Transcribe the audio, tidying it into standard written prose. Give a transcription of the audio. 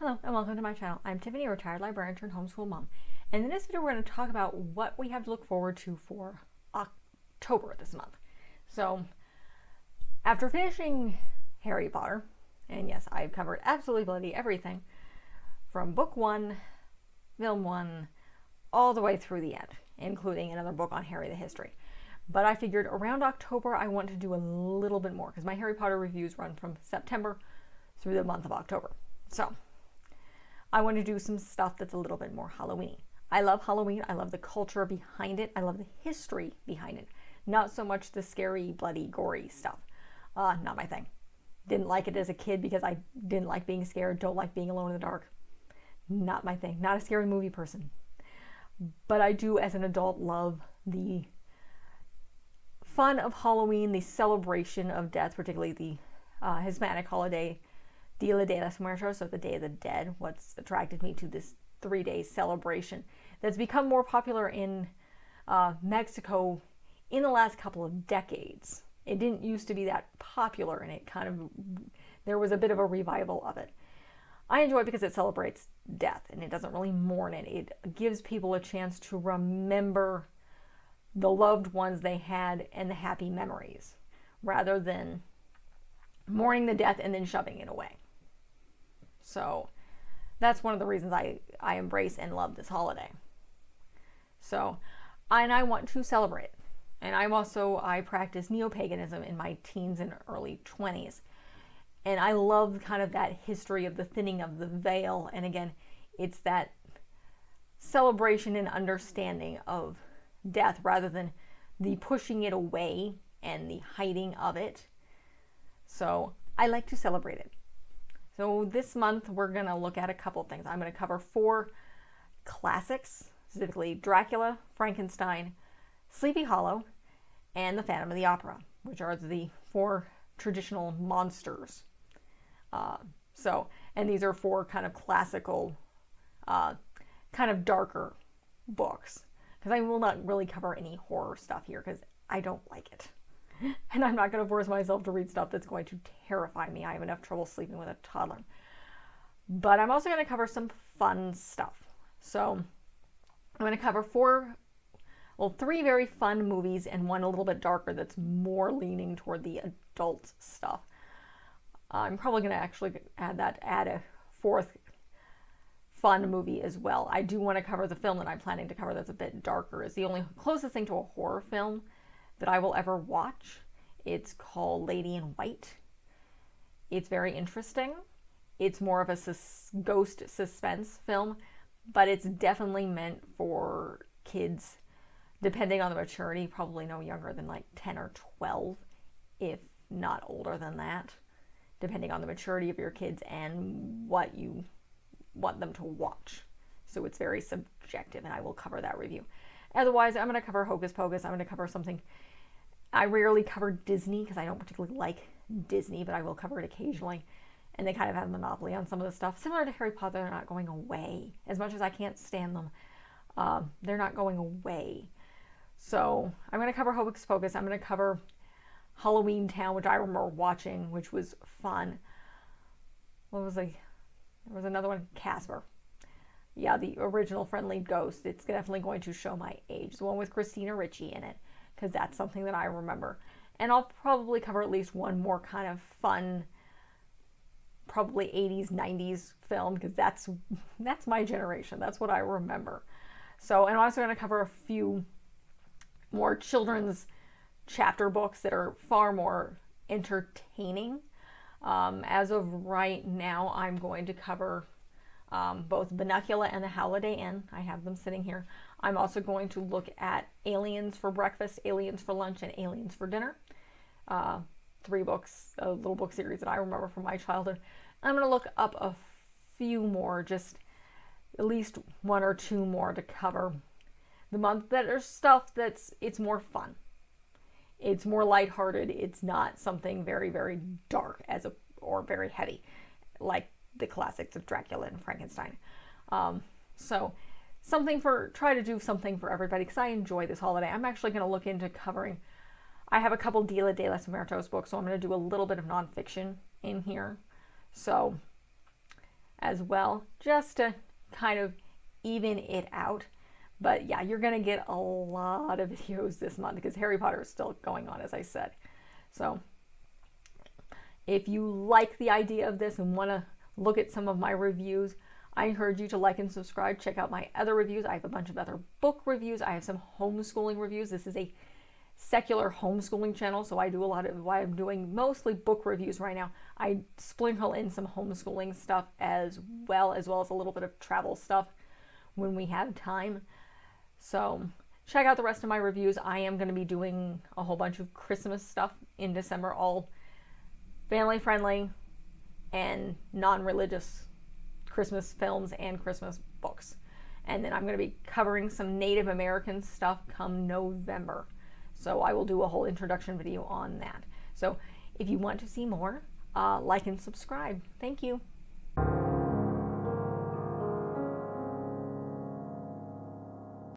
Hello and welcome to my channel. I'm Tiffany, a retired librarian turned homeschool mom. And in this video we're going to talk about what we have to look forward to for October this month. So after finishing Harry Potter, and yes, I've covered absolutely bloody everything from book 1, film 1, all the way through the end, including another book on Harry the History. But I figured around October I want to do a little bit more because my Harry Potter reviews run from September through the month of October. So I want to do some stuff that's a little bit more Halloween-y. I love Halloween. I love the culture behind it. I love the history behind it. Not so much the scary, bloody, gory stuff. Not my thing. Didn't like it as a kid because I didn't like being scared. Don't like being alone in the dark. Not my thing. Not a scary movie person. But I do, as an adult, love the fun of Halloween, the celebration of death, particularly the Hispanic holiday, Dia de los Muertos, so the Day of the Dead. What's attracted me to this 3-day celebration that's become more popular in Mexico in the last couple of decades. It didn't used to be that popular, and there was a bit of a revival of it. I enjoy it because it celebrates death, and it doesn't really mourn it. It gives people a chance to remember the loved ones they had and the happy memories, rather than mourning the death and then shoving it away. So that's one of the reasons I embrace and love this holiday. So, and I want to celebrate. And I practice neo-paganism in my teens and early 20s. And I love kind of that history of the thinning of the veil. And again, it's that celebration and understanding of death rather than the pushing it away and the hiding of it. So I like to celebrate it. So this month we're going to look at a couple of things. I'm going to cover 4 classics, specifically Dracula, Frankenstein, Sleepy Hollow, and the Phantom of the Opera, which are the 4 traditional monsters. And these are 4 kind of classical, kind of darker books. Because I will not really cover any horror stuff here because I don't like it. And I'm not going to force myself to read stuff that's going to terrify me. I have enough trouble sleeping with a toddler. But I'm also going to cover some fun stuff. So I'm going to cover 3 very fun movies and one a little bit darker that's more leaning toward the adult stuff. I'm probably going to actually add a 4th fun movie as well. I do want to cover the film that I'm planning to cover that's a bit darker. It's the only closest thing to a horror film that I will ever watch. It's called Lady in White. It's very interesting. It's more of a ghost suspense film, but it's definitely meant for kids, depending on the maturity, probably no younger than like 10 or 12, if not older than that, depending on the maturity of your kids and what you want them to watch. So it's very subjective, and I will cover that review. Otherwise, I'm going to cover Hocus Pocus. I'm going to cover something. I rarely cover Disney because I don't particularly like Disney, but I will cover it occasionally. And they kind of have a monopoly on some of the stuff. Similar to Harry Potter, they're not going away. As much as I can't stand them, they're not going away. So I'm going to cover Hocus Pocus. I'm going to cover Halloween Town, which I remember watching, which was fun. There was another one, Casper. Yeah, the original Friendly Ghost. It's definitely going to show my age. The one with Christina Ricci in it, because that's something that I remember. And I'll probably cover at least one more kind of fun, probably 80s, 90s film, because that's my generation. That's what I remember. So, and I'm also going to cover a few more children's chapter books that are far more entertaining. As of right now, I'm going to cover both Bunnucla and the Howladay Inn. I have them sitting here. I'm also going to look at Aliens for Breakfast, Aliens for Lunch, and Aliens for Dinner. 3 books, a little book series that I remember from my childhood. I'm going to look up a few more, just at least 1 or 2 more to cover the month that are stuff it's more fun. It's more lighthearted. It's not something very, very dark or very heavy, like the classics of Dracula and Frankenstein. So try to do something for everybody, because I enjoy this holiday. I'm actually going to look into covering, I have a couple Dia de los Muertos books, so I'm going to do a little bit of nonfiction in here. So as well, just to kind of even it out. But yeah, you're going to get a lot of videos this month because Harry Potter is still going on, as I said. So if you like the idea of this and want to look at some of my reviews, I encourage you to like and subscribe. Check out my other reviews. I have a bunch of other book reviews. I have some homeschooling reviews. This is a secular homeschooling channel, so I do a lot of why I'm doing mostly book reviews right now. I sprinkle in some homeschooling stuff as well as a little bit of travel stuff when we have time. So check out the rest of my reviews. I am going to be doing a whole bunch of Christmas stuff in December, all family friendly and non-religious Christmas films and Christmas books. And then I'm going to be covering some Native American stuff come November. So I will do a whole introduction video on that. So if you want to see more, like and subscribe. Thank you.